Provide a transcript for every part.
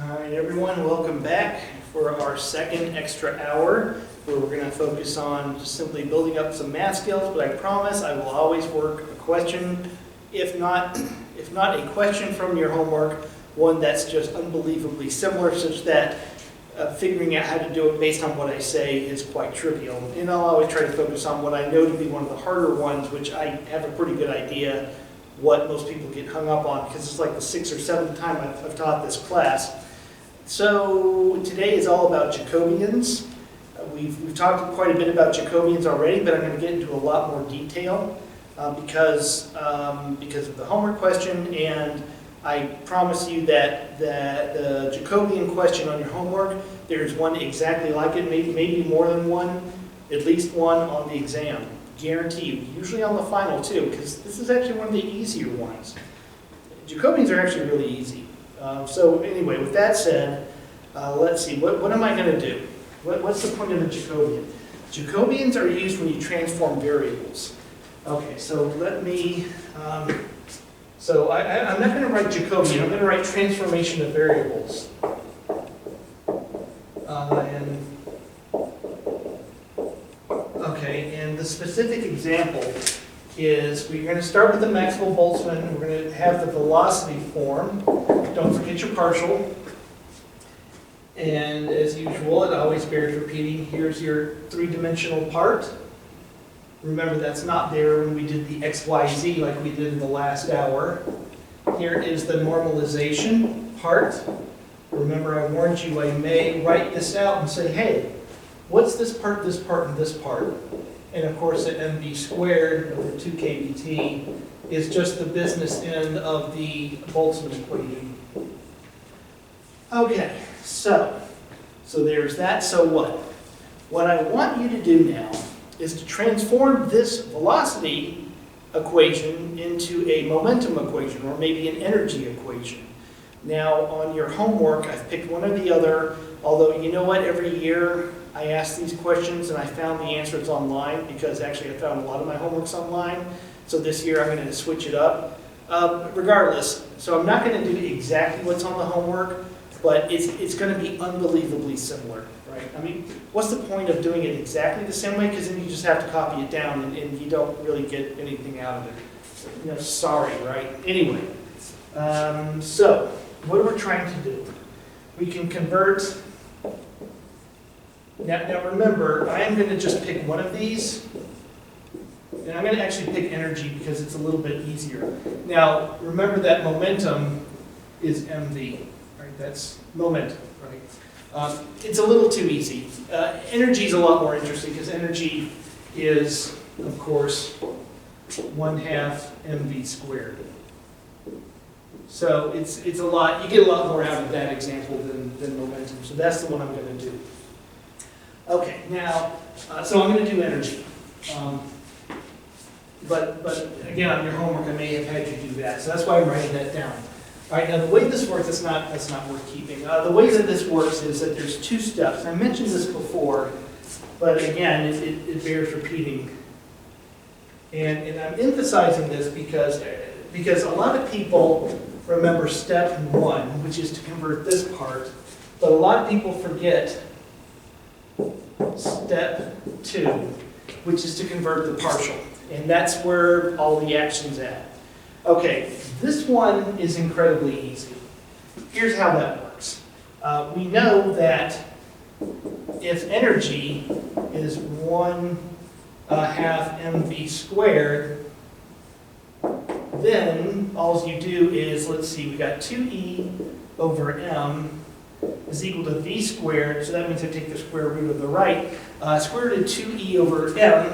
All right, everyone, welcome back for our second extra hour where we're going to focus on just simply building up some math skills, but I promise I will always work a question, if not a question from your homework, one that's just unbelievably similar such that figuring out how to do it based on what I say is quite trivial. And I'll always try to focus on what I know to be one of the harder ones, which I have a pretty good idea what most people get hung up on because it's like the 6th or 7th time I've taught this class. So today is all about Jacobians. We've talked quite a bit about Jacobians already, but I'm going to get into a lot more detail because of the homework question, and I promise you that the Jacobian question on your homework, there's one exactly like it, maybe more than one, at least one on the exam. Guarantee you. Usually on the final too, because this is actually one of the easier ones. Jacobians are actually really easy. So anyway, with that said, let's see, what am I going to do? What's the point of the Jacobian? Jacobians are used when you transform variables. Okay, so let me, I'm not going to write Jacobian, I'm going to write transformation of variables. And the specific example is we're going to start with the Maxwell-Boltzmann. We're going to have the velocity form. Don't forget your partial. And as usual, it always bears repeating. Here's your three-dimensional part. Remember, that's not there when we did the XYZ like we did in the last hour. Here is the normalization part. Remember, I warned you I may write this out and say, hey, what's this part, and this part? And of course, the mv squared over 2kbt is just the business end of the Boltzmann equation. Okay, so there's that. So what? What I want you to do now is to transform this velocity equation into a momentum equation, or maybe an energy equation. Now, on your homework, I've picked one or the other, although you know what, every year I ask these questions and I found the answers online because actually I found a lot of my homeworks online. So this year I'm going to switch it up. Regardless, so I'm not going to do exactly what's on the homework, but it's going to be unbelievably similar, right? I mean, what's the point of doing it exactly the same way? Because then you just have to copy it down and you don't really get anything out of it. You know, sorry, right? Anyway, so what are we trying to do? We can convert. Now remember, I am going to just pick one of these, and I'm going to actually pick energy because it's a little bit easier. Now, remember that momentum is mv, right? That's momentum, right? It's a little too easy. Energy is a lot more interesting because energy is, of course, 1/2 mv squared. So it's a lot. You get a lot more out of that example than momentum. So that's the one I'm going to do. Okay, now, so I'm going to do energy. But again, on your homework, I may have had you do that. So that's why I'm writing that down. All right, now the way this works, that's not worth keeping. The way that this works is that there's 2 steps. I mentioned this before, but again, it bears repeating. And I'm emphasizing this because a lot of people remember step 1, which is to convert this part, but a lot of people forget step 2, which is to convert the partial. And that's where all the action's at. Okay, this one is incredibly easy. Here's how that works. We know that if energy is 1/2 mv squared, then all you do is, let's see, we got 2e over m is equal to v squared, so that means I take the square root of the right. Square root of 2e over m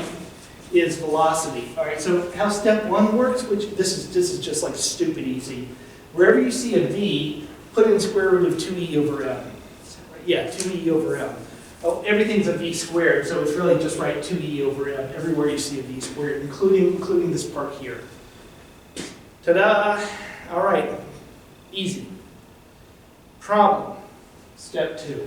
is velocity. All right, so how step 1 works, which this is just like stupid easy. Wherever you see a v, put in square root of 2e over m. Yeah, 2e over m. Oh, everything's a v squared, so it's really just write 2e over m everywhere you see a v squared, including this part here. Ta-da! All right, easy. Problem. Step 2.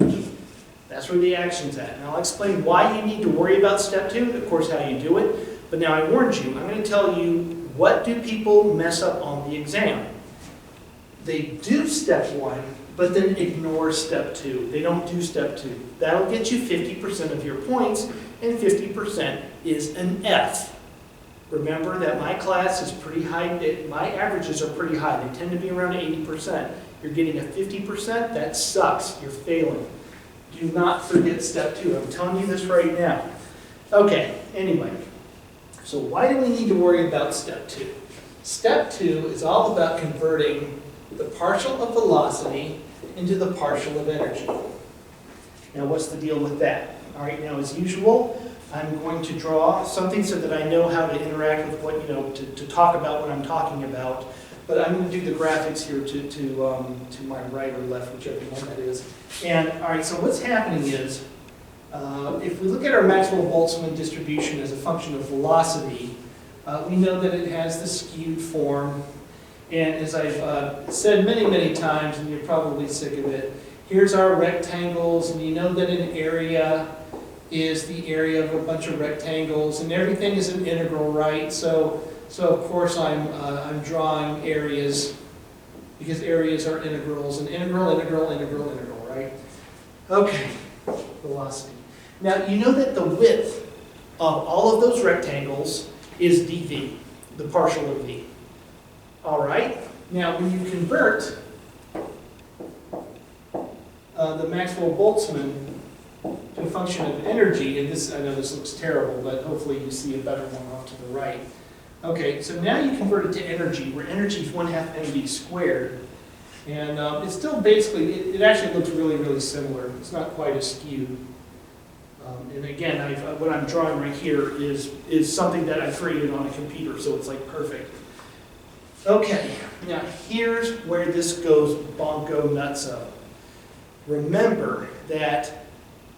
That's where the action's at. And I'll explain why you need to worry about step 2, of course how you do it. But now I warned you, I'm going to tell you what do people mess up on the exam. they do step 1, but then ignore step 2. They don't do step 2. That'll get you 50% of your points, and 50% is an F. Remember that my class is pretty high, my averages are pretty high. They tend to be around 80%. You're getting a 50%, that sucks. You're failing. Do not forget step 2. I'm telling you this right now. Okay, anyway. So why do we need to worry about step 2? Step 2 is all about converting the partial of velocity into the partial of energy. Now what's the deal with that? All right, now as usual, I'm going to draw something so that I know how to interact with what, to talk about what I'm talking about. But I'm going to do the graphics here to my right or left, whichever one that is. And all right, so what's happening is, if we look at our Maxwell-Boltzmann distribution as a function of velocity, we know that it has the skewed form. And as I've said many, many times, and you're probably sick of it, here's our rectangles, and you know that an area is the area of a bunch of rectangles, and everything is an integral, right? So of course I'm drawing areas, because areas are integrals, and integral, right? Okay, velocity. Now you know that the width of all of those rectangles is dv, the partial of v. All right? Now when you convert the Maxwell-Boltzmann to a function of energy, and this, I know this looks terrible, but hopefully you see a better one off to the right. Okay, so now you convert it to energy, where energy is 1/2 mv squared. And it's still basically, it actually looks really, really similar. It's not quite as skewed. And again, what I'm drawing right here is something that I created on a computer, so it's like perfect. Okay, now here's where this goes bonko nutso. Remember that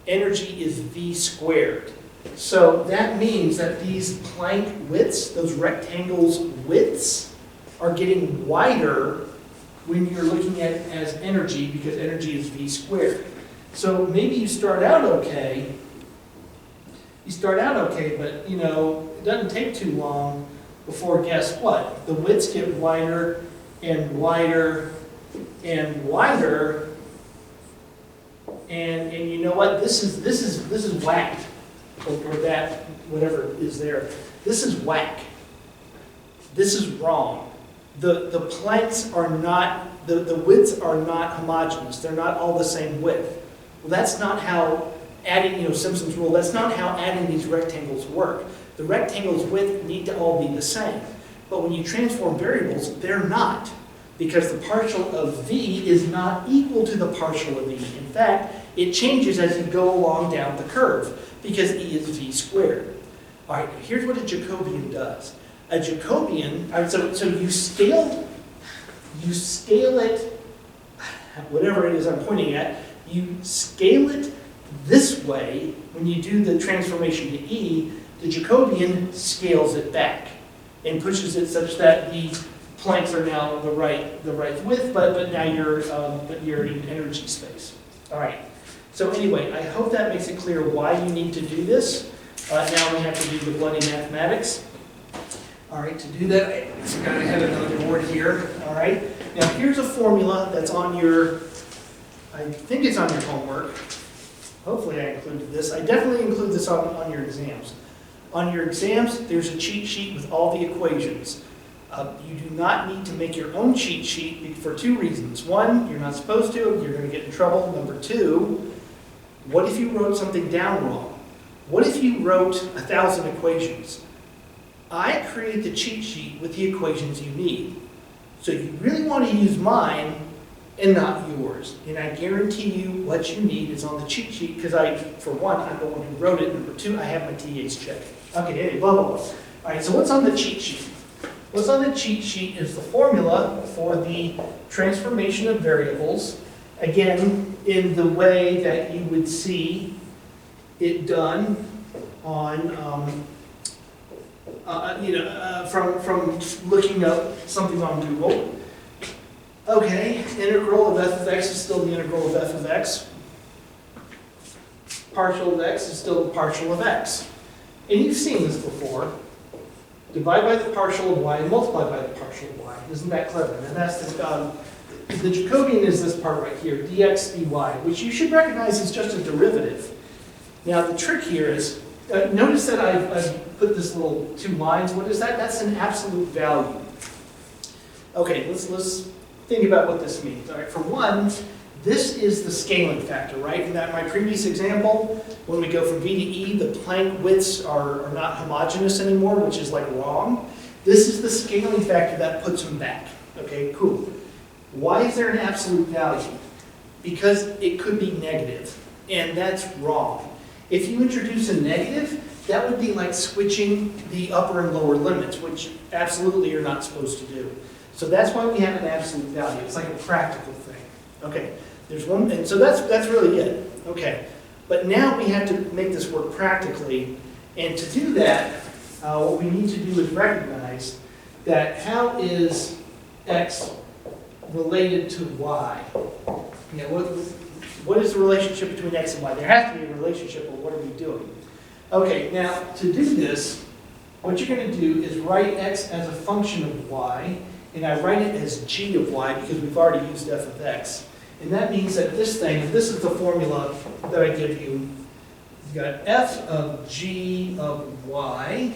energy is v squared. So that means that these Planck widths, those rectangles' widths, are getting wider when you're looking at it as energy, because energy is v squared. So maybe you start out okay, but it doesn't take too long before, guess what? The widths get wider and wider and wider, and you know what? This is whacked, or that whatever is there. This is whack. This is wrong. The planks are not, the widths are not homogeneous. They're not all the same width. Well, that's not how adding, Simpson's rule, that's not how adding these rectangles work. The rectangles' width need to all be the same. But when you transform variables, they're not, because the partial of v is not equal to the partial of e. In fact, it changes as you go along down the curve, because e is v squared. All right, here's what a Jacobian does. A Jacobian, so you scale it, whatever it is I'm pointing at, you scale it this way. When you do the transformation to e, the Jacobian scales it back and pushes it such that the planks are now the right width, but now you're in energy space. All right. So anyway, I hope that makes it clear why you need to do this. Now we have to do the bloody mathematics. All right, to do that, I have another board here. All right. Now here's a formula that's on your, I think it's on your homework. Hopefully I included this. I definitely include this on your exams. On your exams, there's a cheat sheet with all the equations. You do not need to make your own cheat sheet for two reasons. One, you're not supposed to, you're going to get in trouble. Number two, what if you wrote something down wrong? What if you wrote 1,000 equations? I create the cheat sheet with the equations you need. So you really want to use mine and not yours. And I guarantee you what you need is on the cheat sheet, because for one, I'm the one who wrote it. Number two, I have my TAs check. Okay, hey, blah, blah, blah. All right, so what's on the cheat sheet? What's on the cheat sheet is the formula for the transformation of variables, again, in the way that you would see it done on, from looking up something on Google. Okay, integral of f of x is still the integral of f of x. Partial of x is still the partial of x. And you've seen this before. Divide by the partial of y and multiply by the partial of y. Isn't that clever? And that's The Jacobian is this part right here, dx dy, which you should recognize is just a derivative. Now the trick here is, notice that I've put this little 2 lines. What is that? That's an absolute value. Okay, let's think about what this means. All right, for one, this is the scaling factor, right? In that my previous example, when we go from V to E, the Planck widths are not homogeneous anymore, which is like wrong. This is the scaling factor that puts them back. Okay, cool. Why is there an absolute value? Because it could be negative, and that's wrong. If you introduce a negative, that would be like switching the upper and lower limits, which absolutely you're not supposed to do. So that's why we have an absolute value. It's like a practical thing. Okay, there's one, and so that's really it. Okay, but now we have to make this work practically, and to do that, what we need to do is recognize that how is x related to y? You know, what is the relationship between x and y? There has to be a relationship, but what are we doing? Okay, now to do this, what you're going to do is write x as a function of y, and I write it as g of y because we've already used f of x. And that means that this thing, and this is the formula that I give you, you've got f of g of y.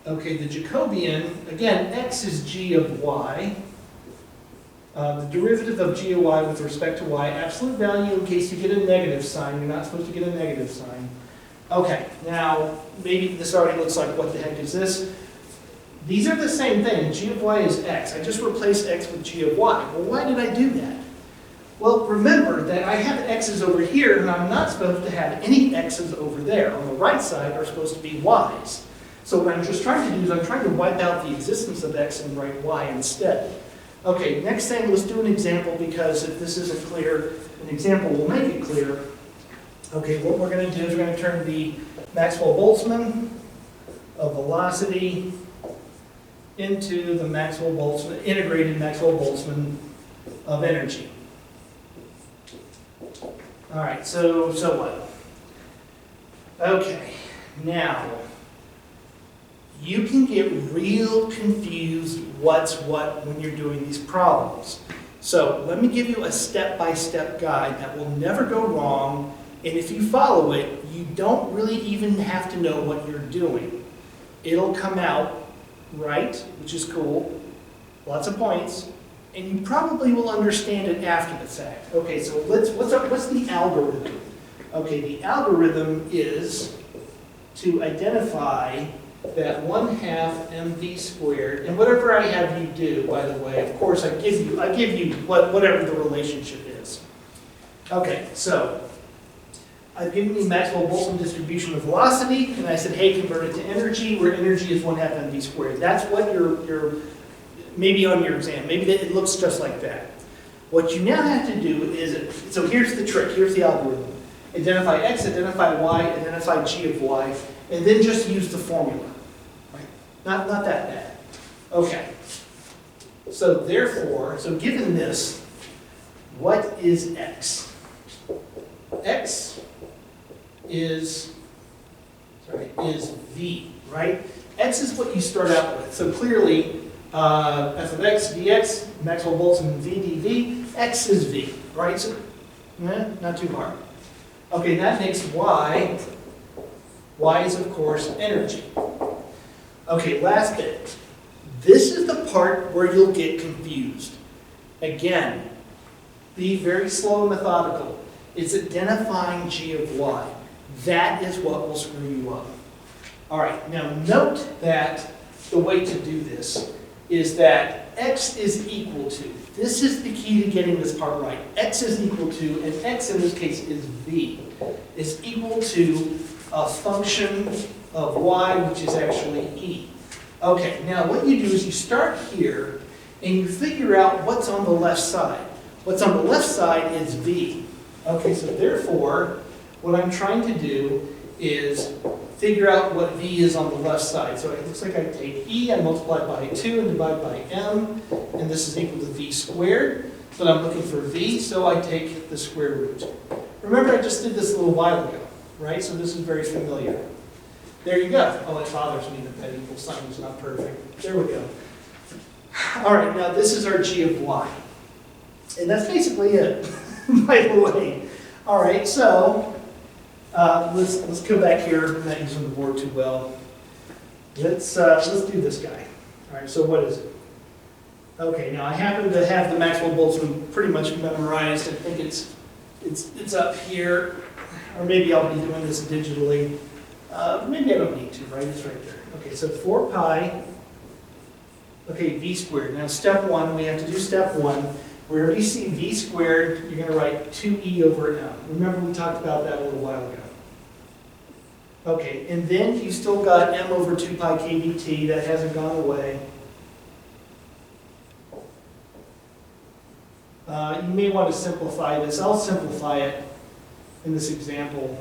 Okay, the Jacobian, again, x is g of y. The derivative of g of y with respect to y, absolute value in case you get a negative sign. You're not supposed to get a negative sign. Okay, now maybe this already looks like what the heck is this? These are the same thing. G of y is x. I just replaced x with g of y. Well, why did I do that? Well, remember that I have x's over here, and I'm not supposed to have any x's over there. On the right side are supposed to be y's. So what I'm just trying to do is I'm trying to wipe out the existence of x and write y instead. Okay, next thing, let's do an example, because if this isn't clear, an example will make it clear. Okay, what we're going to do is we're going to turn the Maxwell-Boltzmann of velocity into the Maxwell-Boltzmann, integrated Maxwell-Boltzmann of energy. All right, so what? Okay, now, you can get real confused what's what when you're doing these problems. So let me give you a step-by-step guide that will never go wrong, and if you follow it, you don't really even have to know what you're doing. It'll come out right, which is cool, lots of points, and you probably will understand it after the fact. Okay, so what's the algorithm? Okay, the algorithm is to identify that 1/2 mv squared, and whatever I have you do, by the way, of course I give you whatever the relationship is. Okay, so I've given you Maxwell-Boltzmann distribution of velocity, and I said, hey, convert it to energy, where energy is 1/2 mv squared. That's what you're maybe on your exam. Maybe it looks just like that. What you now have to do is, so here's the trick, here's the algorithm. Identify x, identify y, identify g of y, and then just use the formula. Right? Not that bad. Okay. So therefore, given this, what is x? X is v, right? X is what you start out with. So clearly, f of x dx, Maxwell-Boltzmann v dv, x is v, right? So, not too hard. Okay, that makes y. Y is, of course, energy. Okay, last bit. This is the part where you'll get confused. Again, be very slow and methodical. It's identifying g of y. That is what will screw you up. All right, now note that the way to do this is that x is equal to, this is the key to getting this part right. X is equal to, and x in this case is v, is equal to a function of y, which is actually e. Okay, now what you do is you start here and you figure out what's on the left side. What's on the left side is v. Okay, so therefore, what I'm trying to do is figure out what v is on the left side. So it looks like I take e, I multiply by 2 and divide by m, and this is equal to v squared. But I'm looking for v, so I take the square root. Remember, I just did this a little while ago, right? So this is very familiar. There you go. Oh, it bothers me that that equal sign is not perfect. There we go. All right, now this is our g of y. And that's basically it, by the way. All right, so let's go back here. I'm not using the board too well. Let's do this guy. All right, so what is it? Okay, now I happen to have the Maxwell-Boltzmann pretty much memorized. I think it's up here, or maybe I'll be doing this digitally. Maybe I don't need to, right? It's right there. Okay, so 4 pi, okay, v squared. Now step one, we have to do step one. Wherever you see v squared, you're going to write 2e over m. Remember we talked about that a little while ago. Okay, and then you still got m over 2 pi kbt. That hasn't gone away. You may want to simplify this. I'll simplify it in this example.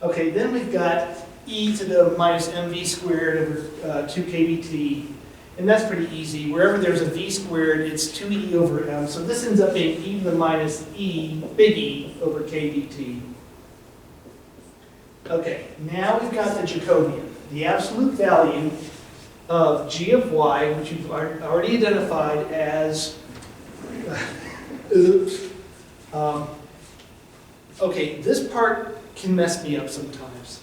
Okay, then we've got e to the minus mv squared over 2 kbt. And that's pretty easy. Wherever there's a v squared, it's 2e over m. So this ends up being e to the minus e, big E, over kbt. Okay, now we've got the Jacobian. The absolute value of g of y, which you've already identified as, oops. Okay, this part can mess me up sometimes.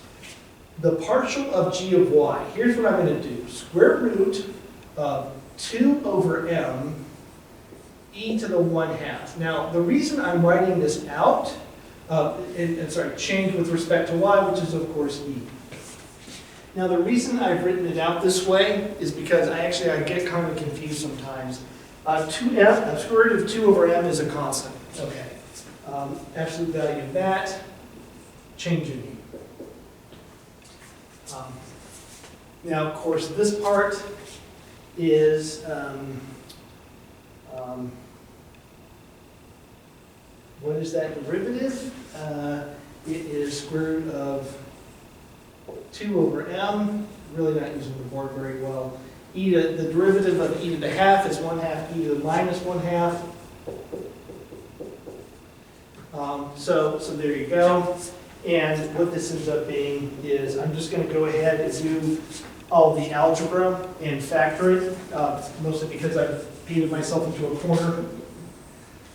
The partial of g of y, here's what I'm going to do. Square root of 2 over m e to the 1/2. Now, the reason I'm writing this out, change with respect to y, which is, of course, e. Now, the reason I've written it out this way is because I get kind of confused sometimes. Square root of 2 over m is a constant. Okay. Absolute value of that, change in e. Now, of course, this part is, what is that derivative? It is square root of 2 over m, really not using the board very well. The derivative of e to the half is 1/2 e to the minus 1/2. So there you go. And what this ends up being is, I'm just going to go ahead and do all the algebra and factor it, mostly because I've painted myself into a corner.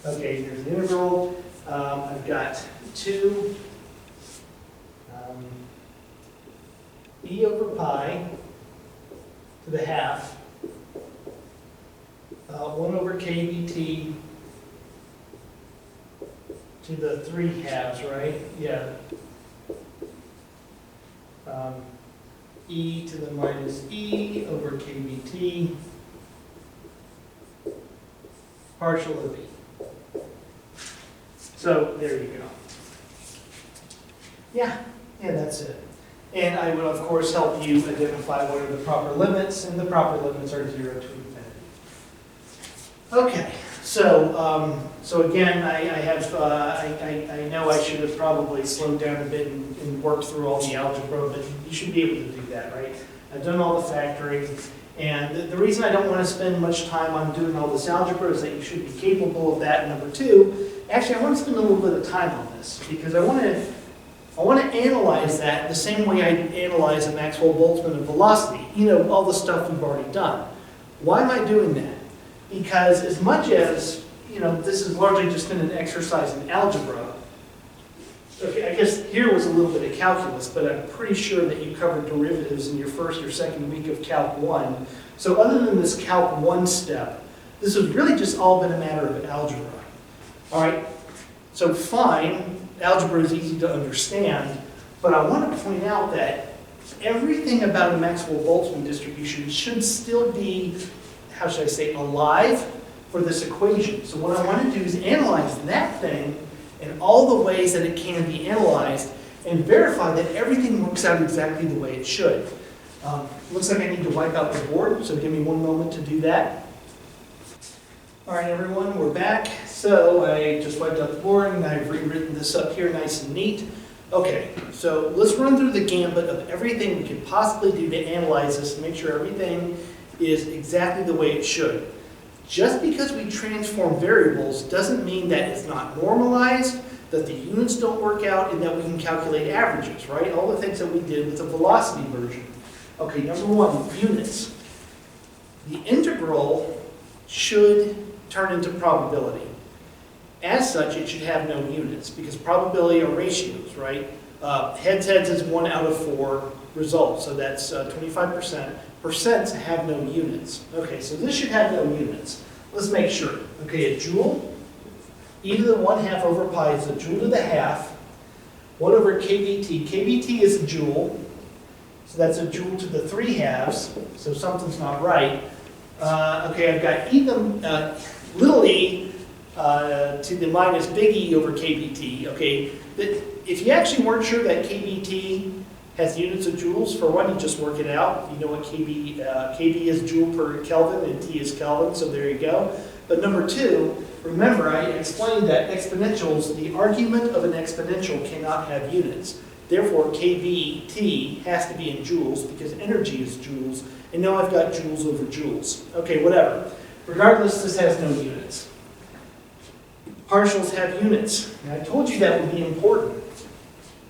Okay, here's the integral. I've got 2 e over pi to the half, 1 over kbt to the 3/2, right? Yeah. E to the minus e over kbt, partial of e. So there you go. Yeah, that's it. And I will, of course, help you identify what are the proper limits, and the proper limits are 0 to infinity. Okay, so again, I know I should have probably slowed down a bit and worked through all the algebra, but you should be able to do that, right? I've done all the factoring, and the reason I don't want to spend much time on doing all this algebra is that you should be capable of that. Number two, actually, I want to spend a little bit of time on this, because I want to analyze that the same way I analyze a Maxwell-Boltzmann of velocity. You know, all the stuff we've already done. Why am I doing that? Because as much as, this is largely just been an exercise in algebra, okay, I guess here was a little bit of calculus, but I'm pretty sure that you covered derivatives in your first or second week of Calc 1. So other than this Calc 1 step, this has really just all been a matter of algebra. All right, so fine, algebra is easy to understand, but I want to point out that everything about a Maxwell-Boltzmann distribution should still be, how should I say, alive for this equation. So what I want to do is analyze that thing in all the ways that it can be analyzed and verify that everything works out exactly the way it should. Looks like I need to wipe out the board, so give me one moment to do that. All right, everyone, we're back. So I just wiped out the board and I've rewritten this up here nice and neat. Okay, so let's run through the gambit of everything we could possibly do to analyze this and make sure everything is exactly the way it should. Just because we transform variables doesn't mean that it's not normalized, that the units don't work out, and that we can calculate averages, right? All the things that we did with the velocity version. Okay, number one, units. the integral should turn into probability. As such, it should have no units, because probability are ratios, right? Heads is 1 out of 4 results, so that's 25%. Percents have no units. Okay, so this should have no units. Let's make sure. Okay, a joule, e to the 1/2 over pi is a joule to the half, 1 over kBt. kBt is a joule, so that's a joule to the 3/2, so something's not right. Okay, I've got little e to the minus big E over kBt. Okay, but if you actually weren't sure that kBt has units of joules, for one, you just work it out. You know what kb is joule per Kelvin and T is Kelvin, so there you go. But number two, remember I explained that exponentials, the argument of an exponential cannot have units. Therefore, kBt has to be in joules because energy is joules, and now I've got joules over joules. Okay, whatever. Regardless, this has no units. Partials have units, and I told you that would be important.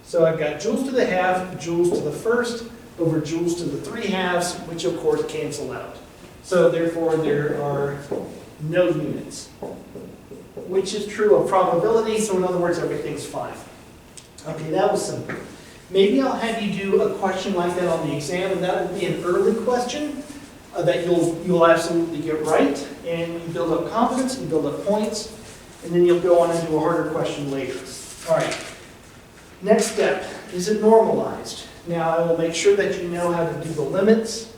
So I've got joules to the half, joules to the first, over joules to the 3/2, which of course cancel out. So therefore there are no units, which is true of probability, so in other words everything's fine. Okay, that was simple. Maybe I'll have you do a question like that on the exam, and that will be an early question that you'll absolutely get right, and you build up confidence, you build up points, and then you'll go on and do a harder question later. All right. Next step, is it normalized? Now I will make sure that you know how to do the limits.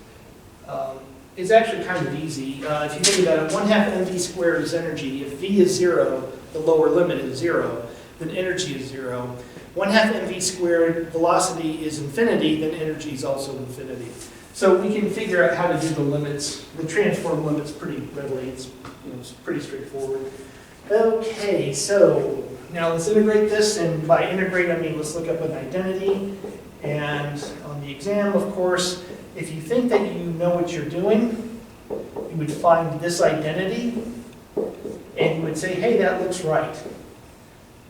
It's actually kind of easy. If you think about it, 1/2 mv squared is energy. If v is 0, the lower limit is 0, then energy is 0. 1/2 mv squared, velocity is infinity, then energy is also infinity. So we can figure out how to do the limits, the transform limits pretty readily. It's pretty straightforward. Okay, so now let's integrate this, and by integrate I mean let's look up an identity. And on the exam, of course, if you think that you know what you're doing, you would find this identity, and you would say, hey, that looks right.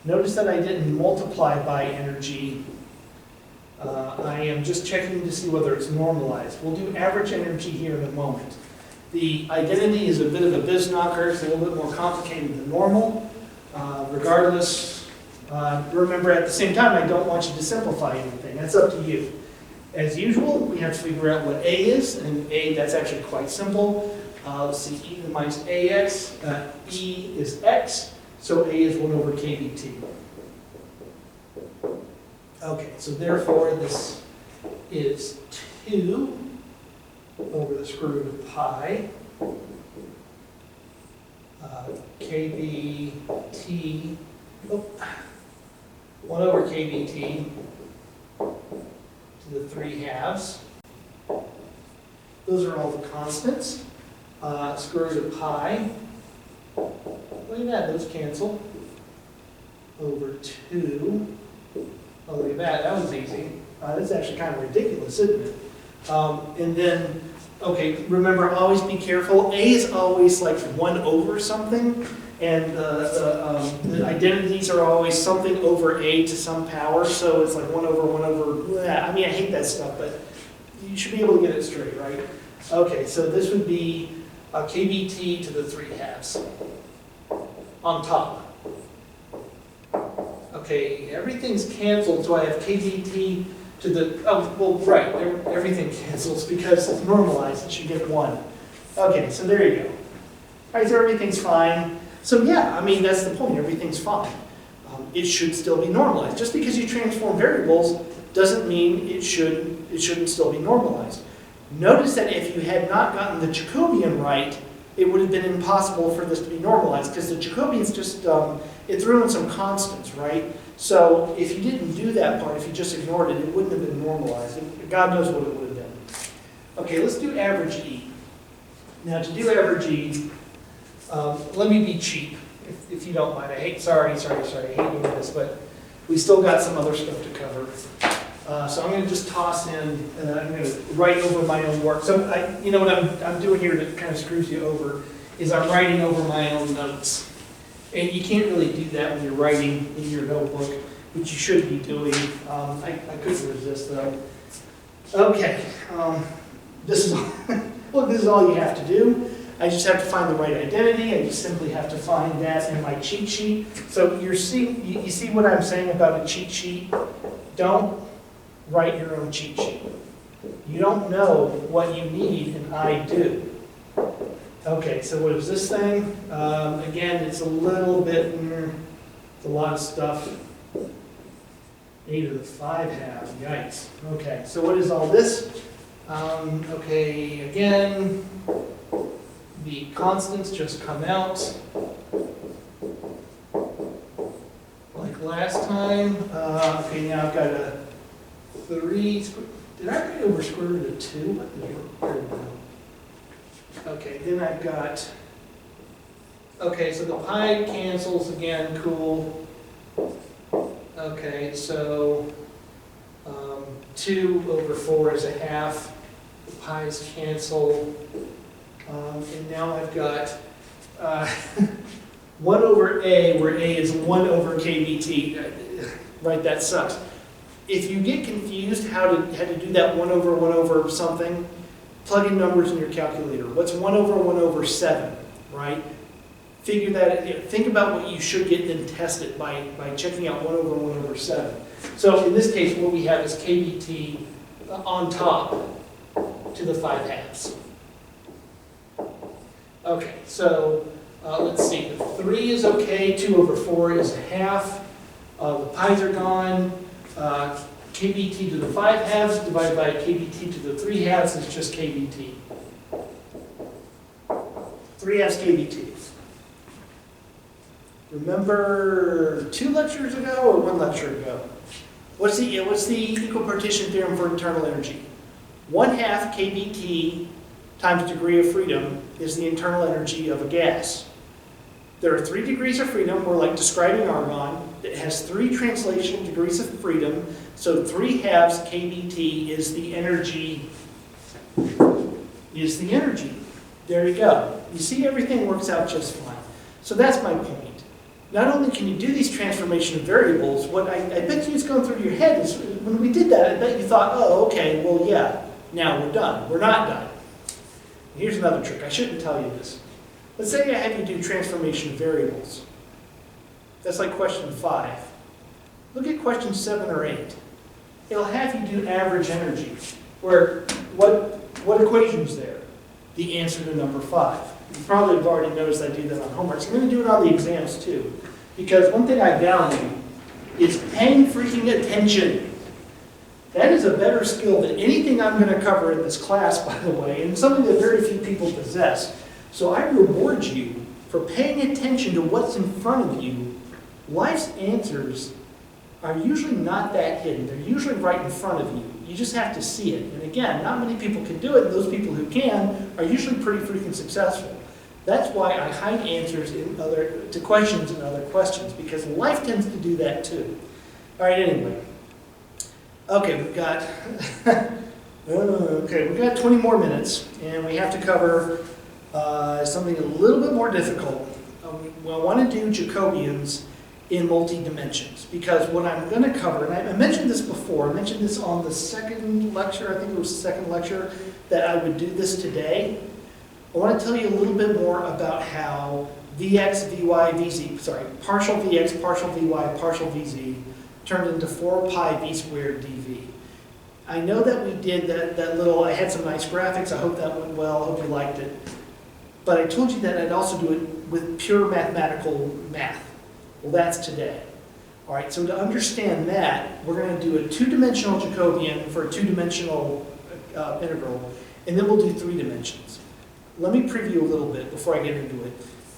Notice that I didn't multiply by energy. I am just checking to see whether it's normalized. We'll do average energy here in a moment. The identity is a bit of a biz knocker. It's a little bit more complicated than normal. Regardless, remember at the same time, I don't want you to simplify anything. That's up to you. As usual, we have to figure out what A is, and A, that's actually quite simple. Let's see, e to the minus ax, E is x, so A is 1 over kBt. Okay, so therefore this is 2 over the square root of pi, kBt, 1 over kBt to the 3/2. Those are all the constants. Square root of pi, look at that, those cancel, over 2. Oh, look at that, that was easy. That's actually kind of ridiculous, isn't it? And then, okay, remember, always be careful. A is always like 1 over something, and the identities are always something over A to some power, so it's like 1 over, I mean, I hate that stuff, but you should be able to get it straight, right? Okay, so this would be kBt to the 3/2 on top. Okay, everything's canceled, so I have kBt to the, oh, well, right, everything cancels because it's normalized, it should get 1. Okay, so there you go. All right, so everything's fine. So yeah, I mean, that's the point, everything's fine. It should still be normalized. Just because you transform variables doesn't mean it shouldn't still be normalized. Notice that if you had not gotten the Jacobian right, it would have been impossible for this to be normalized, because the Jacobians just, it threw in some constants, right? So if you didn't do that part, if you just ignored it, it wouldn't have been normalized. God knows what it would have been. Okay, let's do average E. Now to do average E, let me be cheap, if you don't mind. Sorry, I hate doing this, but we still got some other stuff to cover. So I'm going to just toss in, I'm going to write over my own work. So you know what I'm doing here that kind of screws you over, is I'm writing over my own notes. And you can't really do that when you're writing in your notebook, which you should be doing. I couldn't resist though. Okay, this is, well, Look, this is all you have to do. I just have to find the right identity. I just simply have to find that in my cheat sheet. So you see what I'm saying about a cheat sheet? Don't write your own cheat sheet. You don't know what you need, and I do. Okay, so what is this thing? Again, it's a little bit, it's a lot of stuff. 8 to the 5 halves, yikes. Okay, so what is all this? Okay, again, the constants just come out. Like last time. Okay, now I've got a 3. Did I write over square root of 2? What the hell? Here we go. Okay, then I've got, okay, so the pi cancels again, cool. Okay, so 2 over 4 is a half. The pi's cancel. And now I've got 1 over a, where a is 1 over kBt. Right, that sucks. If you get confused how to do that 1 over something, plug in numbers in your calculator. What's 1 over 7, right? Figure that, think about what you should get and then test it by checking out 1 over 7. So in this case, what we have is kBt on top to the 5 halves. Okay, so let's see, the 3 is okay, 2 over 4 is a half, the pi's are gone, kBt to the 5 halves divided by kBt to the 3 halves is just kBt. 3 halves kBt. Remember 2 lectures ago or 1 lecture ago? What's the equipartition theorem for internal energy? 1/2 kBt times degree of freedom is the internal energy of a gas. There are 3 degrees of freedom. We're like describing argon. It has 3 translation degrees of freedom. So 3 halves kBt is the energy. There you go. You see, everything works out just fine. So that's my point. Not only can you do these transformation of variables, what I bet you is going through your head is, when we did that, I bet you thought, oh, okay, well, yeah, now we're done. We're not done. Here's another trick. I shouldn't tell you this. Let's say I have you do transformation of variables. That's like question 5. Look at question 7 or 8. It'll have you do average energy, where what equation is there? The answer to number 5. You probably have already noticed I do that on homework. So I'm going to do it on the exams too. Because one thing I value is paying freaking attention. That is a better skill than anything I'm going to cover in this class, by the way, and something that very few people possess. So I reward you for paying attention to what's in front of you. Life's answers are usually not that hidden. They're usually right in front of you. You just have to see it. And again, not many people can do it, and those people who can are usually pretty freaking successful. That's why I hide answers to questions in other questions, because life tends to do that too. All right, anyway. Okay, we've got 20 more minutes, and we have to cover something a little bit more difficult. I want to do Jacobians in multi-dimensions, because what I'm going to cover, and I mentioned this before, I mentioned this on the second lecture, I think it was the second lecture, that I would do this today. I want to tell you a little bit more about how Vx, Vy, Vz, partial Vx, partial Vy, partial Vz turned into 4 pi v squared dv. I know that we did that little, I had some nice graphics, I hope that went well, I hope you liked it. But I told you that I'd also do it with pure mathematical math. Well, that's today. All right, so to understand that, we're going to do a 2-dimensional Jacobian for a 2-dimensional integral, and then we'll do 3 dimensions. Let me preview a little bit before I get into it.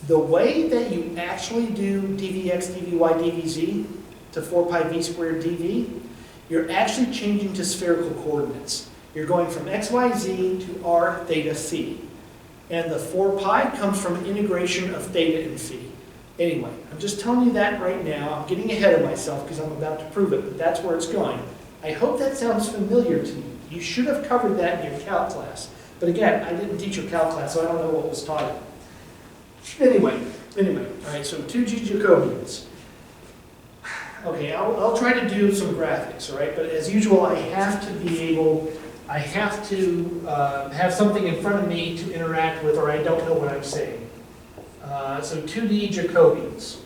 The way that you actually do dvx, dvy, dvz to 4 pi v squared dv, you're actually changing to spherical coordinates. You're going from x, y, z to r, theta, phi. And the 4 pi comes from integration of theta and phi. Anyway, I'm just telling you that right now. I'm getting ahead of myself because I'm about to prove it, but that's where it's going. I hope that sounds familiar to you. You should have covered that in your calc class. But again, I didn't teach your calc class, so I don't know what was taught. Anyway, all right, so 2G Jacobians. Okay, I'll try to do some graphics, all right? But as usual, I have to be able, I have to have something in front of me to interact with, or I don't know what I'm saying. So 2D Jacobians.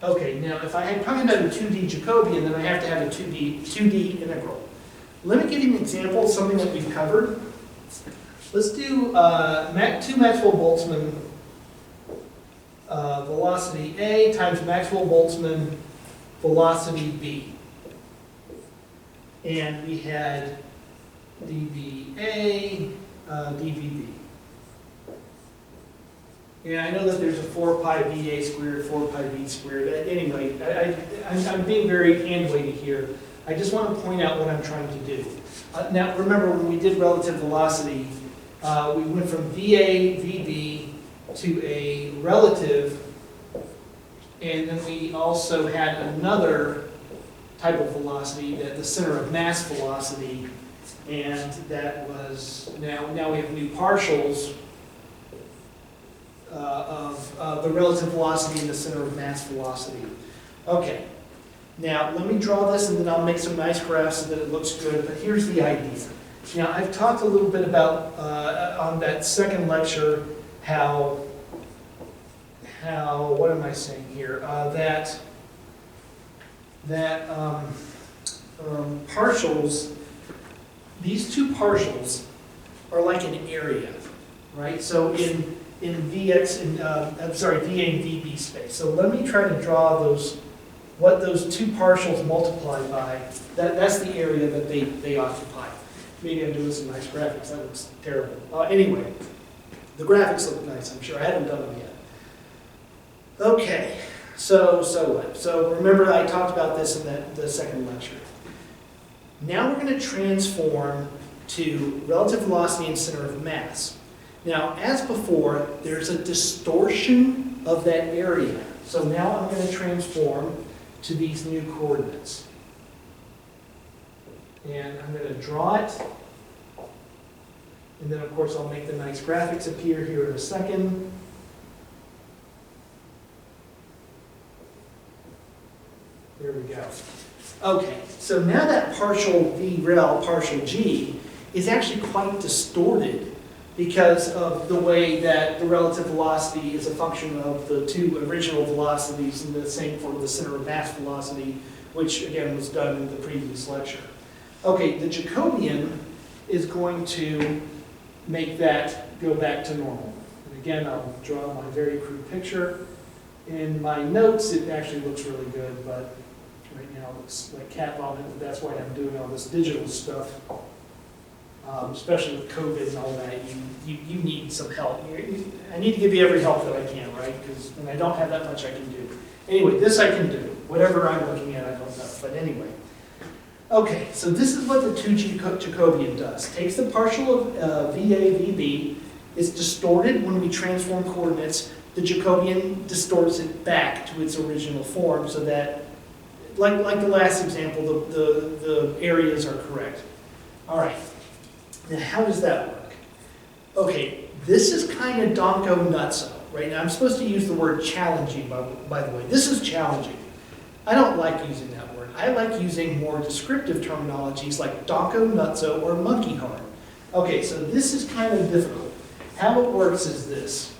Okay, now if I'm talking about a 2D Jacobian, then I have to have a 2D integral. Let me give you an example of something that we've covered. Let's do two Maxwell-Boltzmann velocity A times Maxwell-Boltzmann velocity B. And we had dVA, dVB. Yeah, I know that there's a 4 pi VA squared, 4 pi V squared. Anyway, I'm being very hand-wavy here. I just want to point out what I'm trying to do. Now, remember when we did relative velocity, we went from VA, VB to a relative, and then we also had another type of velocity, the center of mass velocity, and that was, now we have new partials of the relative velocity and the center of mass velocity. Okay, now let me draw this and then I'll make some nice graphs so that it looks good, but here's the idea. Now I've talked a little bit about, on that second lecture, how what am I saying here? That partials, these two partials are like an area, right? So in VX, VA and VB space. So let me try to draw what those two partials multiply by. That's the area that they occupy. Maybe I'm doing some nice graphics. That looks terrible. Anyway, the graphics look nice, I'm sure. I haven't done them yet. Okay, so what? So remember I talked about this in the second lecture. Now we're going to transform to relative velocity and center of mass. Now, as before, there's a distortion of that area. So now I'm going to transform to these new coordinates. And I'm going to draw it. And then, of course, I'll make the nice graphics appear here in a second. There we go. Okay, so now that partial V rel, partial G, is actually quite distorted because of the way that the relative velocity is a function of the two original velocities, and the same for the center of mass velocity, which again was done in the previous lecture. Okay, the Jacobian is going to make that go back to normal. And again, I'll draw my very crude picture. In my notes, it actually looks really good, but right now it looks like cat vomit, but that's why I'm doing all this digital stuff. Especially with COVID and all that, you need some help. I need to give you every help that I can, right? And I don't have that much I can do. Anyway, this I can do. Whatever I'm looking at, I don't know. But anyway. Okay, so this is what the 2G Jacobian does. Takes the partial of VA, VB. It's distorted when we transform coordinates. The Jacobian distorts it back to its original form so that, like the last example, the areas are correct. All right. Now, how does that work? Okay, this is kind of donko nutso, right? Now, I'm supposed to use the word challenging, by the way. This is challenging. I don't like using that word. I like using more descriptive terminologies like donko nutso or monkey hard. Okay, so this is kind of difficult. How it works is this.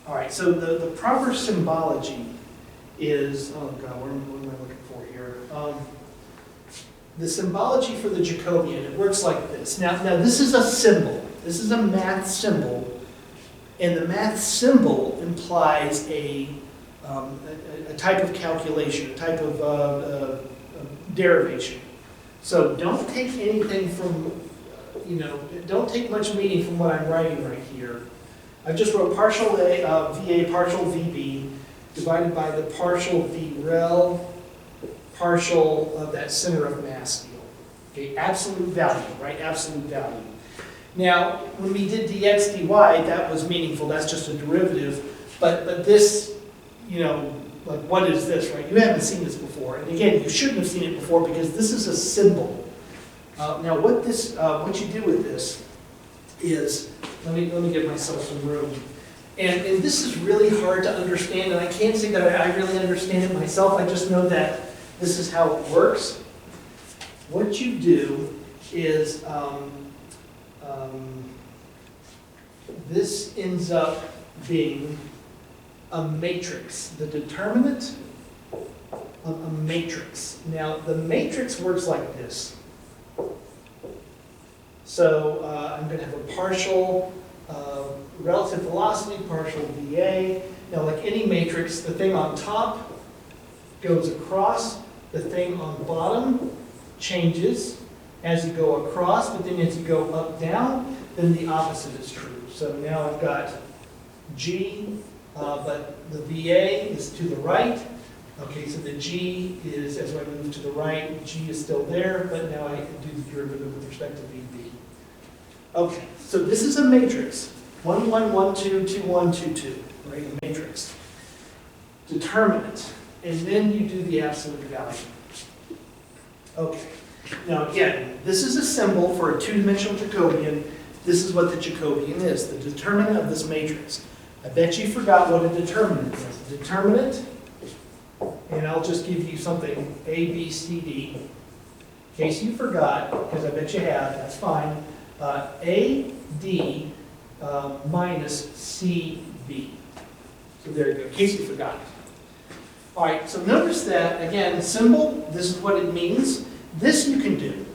All right, so the proper symbology is, oh God, what am I looking for here? The symbology for the Jacobian, it works like this. Now this is a symbol. This is a math symbol, and the math symbol implies a type of calculation, a type of derivation. So don't take anything from, don't take much meaning from what I'm writing right here. I just wrote partial A, VA, partial VB, divided by the partial V rel, partial of that center of mass deal. Okay, absolute value, right? Absolute value. Now, when we did dx dy, that was meaningful. That's just a derivative. But this, like what is this, right? You haven't seen this before. And again, you shouldn't have seen it before because this is a symbol. Now, what you do with this is, let me give myself some room. And this is really hard to understand, and I can't say that I really understand it myself. I just know that this is how it works. what you do is this ends up being a matrix, the determinant of a matrix. Now, the matrix works like this. So I'm going to have a partial relative velocity, partial VA. Now, like any matrix, the thing on top goes across, the thing on bottom changes as you go across, but then as you go up, down, then the opposite is true. So now I've got G, but the VA is to the right. Okay, so the G is, as I move to the right, G is still there, but now I can do the derivative with respect to VB. Okay, so this is a matrix. 1, 1, 1, 2, 2, 1, 2, 2, right, a matrix. Determinant, and then you do the absolute value. Okay, now again, this is a symbol for a two-dimensional Jacobian. This is what the Jacobian is, the determinant of this matrix. I bet you forgot what a determinant is. A determinant, and I'll just give you something, A, B, C, D. In case you forgot, because I bet you have, that's fine. A, D, minus C, B. So there you go, in case you forgot. All right, so notice that, again, symbol, this is what it means. This you can do.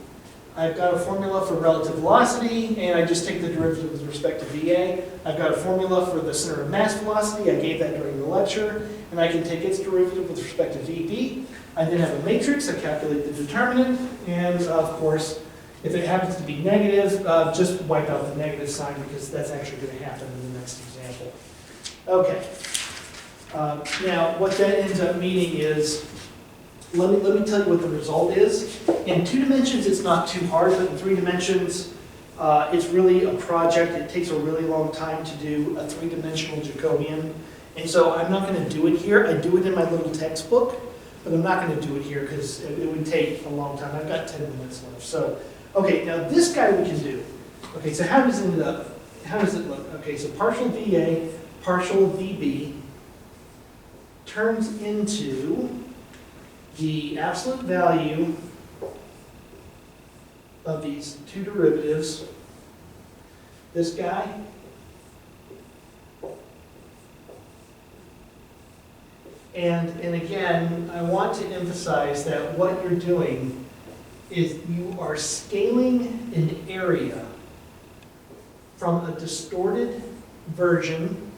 I've got a formula for relative velocity, and I just take the derivative with respect to VA. I've got a formula for the center of mass velocity. I gave that during the lecture, and I can take its derivative with respect to VB. I then have a matrix. I calculate the determinant, and of course, if it happens to be negative, just wipe out the negative sign because that's actually going to happen in the next example. Okay. Now, what that ends up meaning is, let me tell you what the result is. In 2 dimensions, it's not too hard, but in 3 dimensions, it's really a project. It takes a really long time to do a 3-dimensional Jacobian. And so I'm not going to do it here. I do it in my little textbook, but I'm not going to do it here because it would take a long time. I've got 10 minutes left. So, okay, now this guy we can do. Okay, so how does it end up? How does it look? Okay, so partial VA, partial VB turns into the absolute value of these two derivatives, this guy, and again, I want to emphasize that what you're doing is you are scaling an area from a distorted version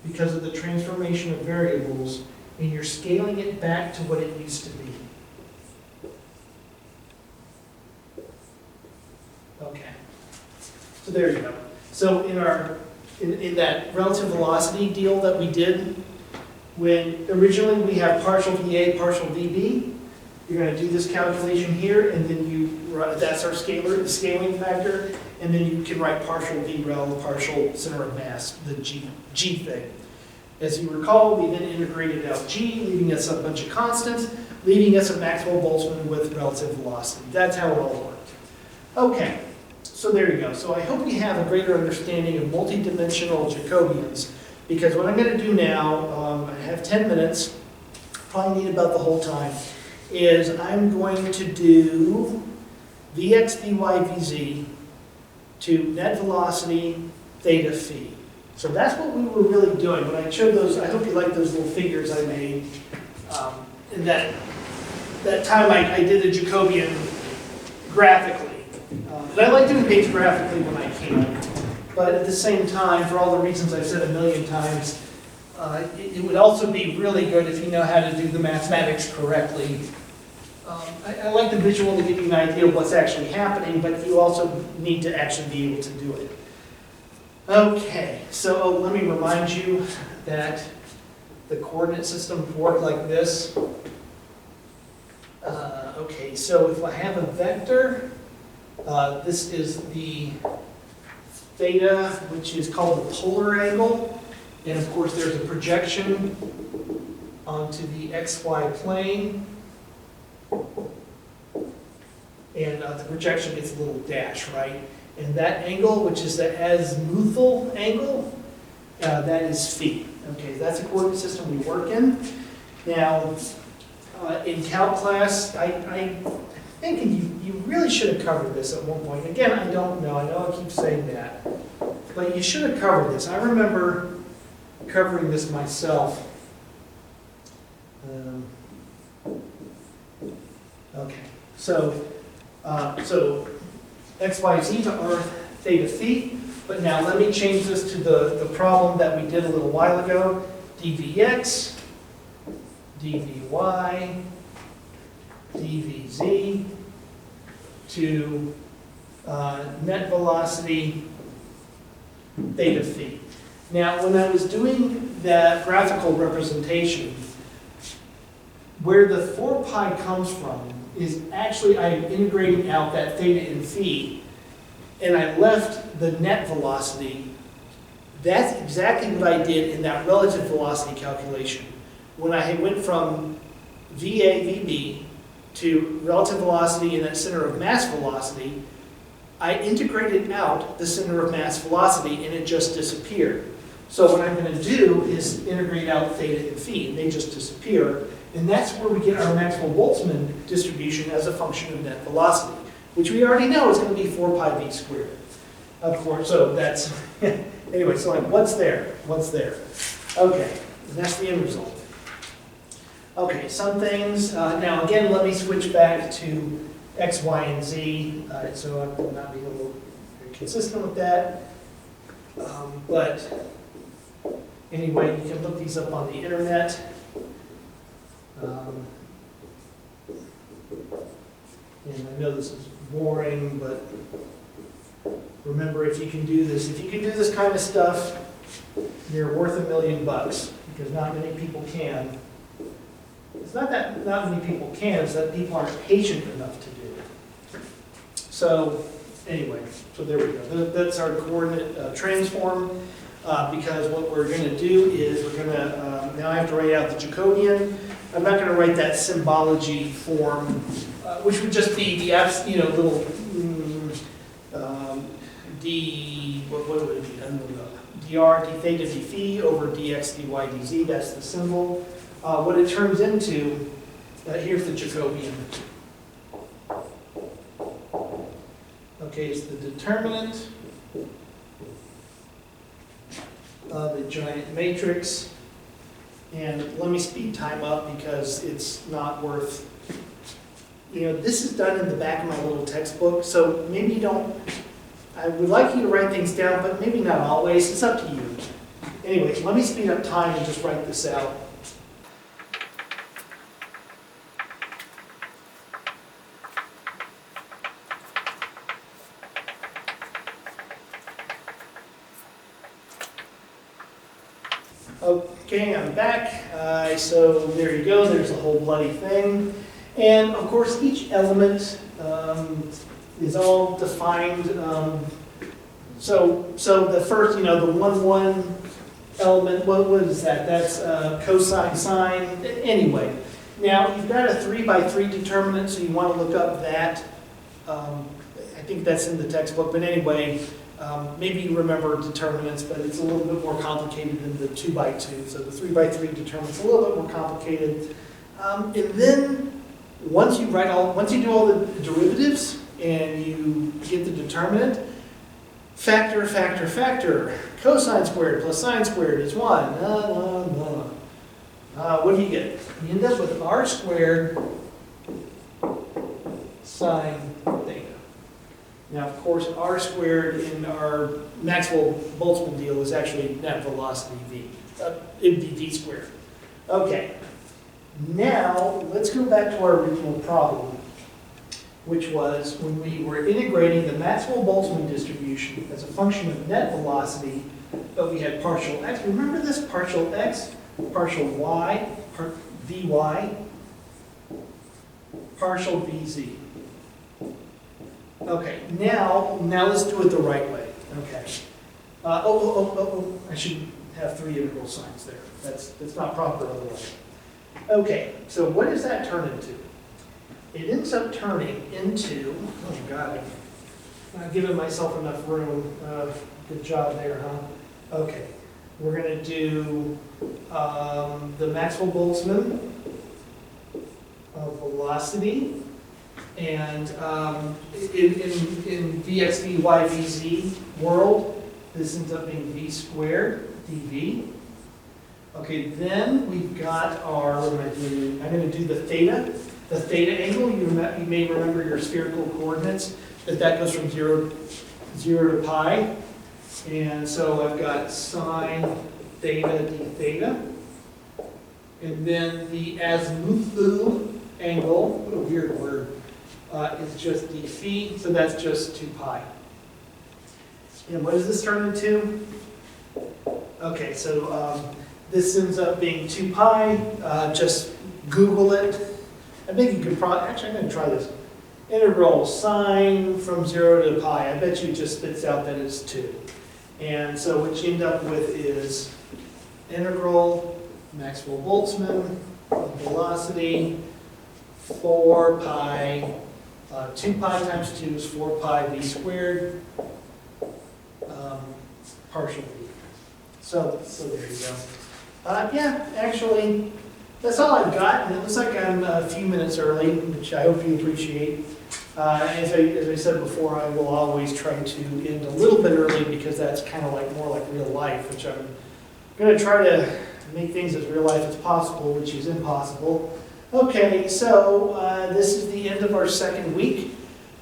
because of the transformation of variables, and you're scaling it back to what it used to be. Okay. So there you go. So in that relative velocity deal that we did, when originally we have partial VA, partial VB, you're going to do this calculation here, and then that's our scalar, the scaling factor, and then you can write partial VREL, partial center of mass, the G thing. As you recall, we then integrated out G, leaving us a bunch of constants, leaving us a Maxwell-Boltzmann with relative velocity. That's how it all worked. Okay, so there you go. So I hope you have a greater understanding of multidimensional Jacobians, because what I'm going to do now, I have 10 minutes, probably need about the whole time, is I'm going to do Vx, Vy, Vz to net velocity, theta, phi. So that's what we were really doing. When I showed those, I hope you like those little figures I made. In that time I did the Jacobian graphically. And I like doing things graphically when I can. But at the same time, for all the reasons I've said a million times, it would also be really good if you know how to do the mathematics correctly. I like the visual to give you an idea of what's actually happening, but you also need to actually be able to do it. Okay, so let me remind you that the coordinate system work like this. Okay, so if I have a vector, this is the theta, which is called the polar angle. And of course, there's a projection onto the xy plane. And the projection gets a little dash, right? And that angle, which is the azimuthal angle, that is phi. Okay, that's a coordinate system we work in. Now, in calc class, thinking you really should have covered this at one point. Again, I don't know. I know I keep saying that. But you should have covered this. I remember covering this myself. Okay. So x, y, z to earth, theta, phi. But now let me change this to the problem that we did a little while ago. dvx, dvy, dvz to net velocity theta phi. Now, when I was doing that graphical representation, where the 4 pi comes from is actually I'm integrating out that theta and phi, and I left the net velocity. That's exactly what I did in that relative velocity calculation. When I went from VA, VB to relative velocity and that center of mass velocity, I integrated out the center of mass velocity and it just disappeared. So what I'm going to do is integrate out theta and phi, and they just disappear. And that's where we get our Maxwell-Boltzmann distribution as a function of net velocity, which we already know is going to be 4 pi v squared. Of course, so that's, anyway, so like, what's there? What's there? Okay, and that's the end result. Okay, some things, now again, let me switch back to x, y, and z, so I'm not being a little very consistent with that. But anyway, you can look these up on the internet. And I know this is boring, but remember, if you can do this kind of stuff, you're worth $1 million, because not many people can. It's not that not many people can, it's that people aren't patient enough to do it. So anyway, so there we go. That's our coordinate transform, because what we're going to do is we're going to, now I have to write out the Jacobian. I'm not going to write that symbology form, which would just be the little d, what would it be? I don't know. dr d theta d phi over dx dy dz. That's the symbol. What it turns into, here's the Jacobian. Okay, it's the determinant of a giant matrix. And let me speed time up because it's not worth, this is done in the back of my little textbook, so maybe you don't, I would like you to write things down, but maybe not always, it's up to you. Anyway, let me speed up time and just write this out. Okay, I'm back. So there you go, there's the whole bloody thing. And of course, each element is all defined. So the first, the 1,1 element, what is that? That's cosine, sine, anyway. Now, you've got a 3 by 3 determinant, so you want to look up that. I think that's in the textbook, but anyway, maybe you remember determinants, but it's a little bit more complicated than the 2 by 2. So the 3 by 3 determinant's a little bit more complicated. And then once you do all the derivatives and you get the determinant, factor. Cosine squared plus sine squared is 1. What do you get? You end up with r squared sine theta. Now, of course, r squared in our Maxwell-Boltzmann deal is actually net velocity v. It'd be v squared. Okay. Now, let's go back to our original problem, which was when we were integrating the Maxwell-Boltzmann distribution as a function of net velocity, but we had partial x. Remember this? Partial x, partial y, vy, partial vz. Okay, now let's do it the right way. Okay. I should have 3 integral signs there. That's not proper otherwise. Okay, so what does that turn into? It ends up turning into, oh God, I'm not giving myself enough room. Good job there, huh? Okay, we're going to do the Maxwell-Boltzmann of velocity And in VX, VY, VZ world, this ends up being V squared dV. Okay, then we've got our, what am I doing? I'm going to do the theta angle. You may remember your spherical coordinates, that goes from 0 to pi. And so I've got sine theta d theta. And then the azimuth angle, what a weird word, is just d phi, so that's just 2 pi. And what does this turn into? Okay, so this ends up being 2 pi. Just Google it. I think you could probably, actually I'm going to try this. Integral sine from 0 to pi. I bet you it just spits out that it's 2. And so what you end up with is integral Maxwell-Boltzmann velocity 4 pi, 2 pi times 2 is 4 pi v squared, partial v. So there you go. Yeah, actually, that's all I've got. And it looks like I'm a few minutes early, which I hope you appreciate. As I said before, I will always try to end a little bit early because that's kind of like more like real life, which I'm going to try to make things as real life as possible, which is impossible. Okay, so this is the end of our second week.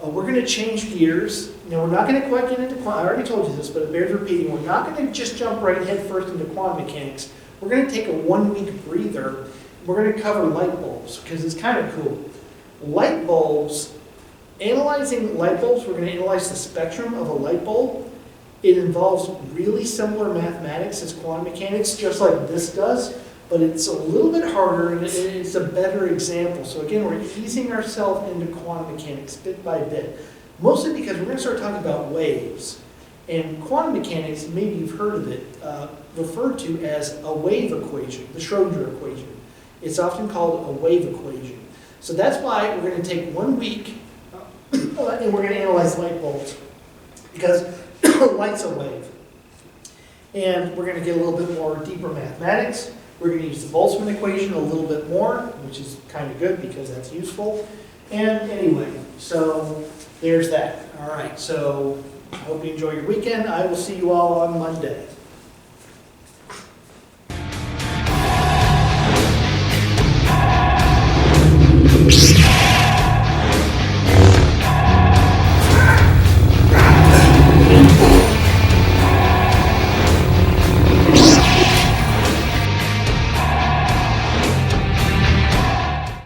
We're going to change gears. Now, we're not going to quite get into quantum. I already told you this, but it bears repeating. We're not going to just jump right head first into quantum mechanics. We're going to take a 1-week breather. We're going to cover light bulbs because it's kind of cool. Light bulbs, analyzing light bulbs, we're going to analyze the spectrum of a light bulb. It involves really similar mathematics as quantum mechanics, just like this does, but it's a little bit harder and it's a better example. So again, we're easing ourselves into quantum mechanics bit by bit, mostly because we're going to start talking about waves. And quantum mechanics, maybe you've heard of it, referred to as a wave equation, the Schrodinger equation. It's often called a wave equation. So that's why we're going to take 1 week and we're going to analyze light bulbs because light's a wave. And we're going to get a little bit more deeper mathematics. We're going to use the Boltzmann equation a little bit more, which is kind of good because that's useful. And anyway, so there's that. All right, so I hope you enjoy your weekend. I will see you all on Monday.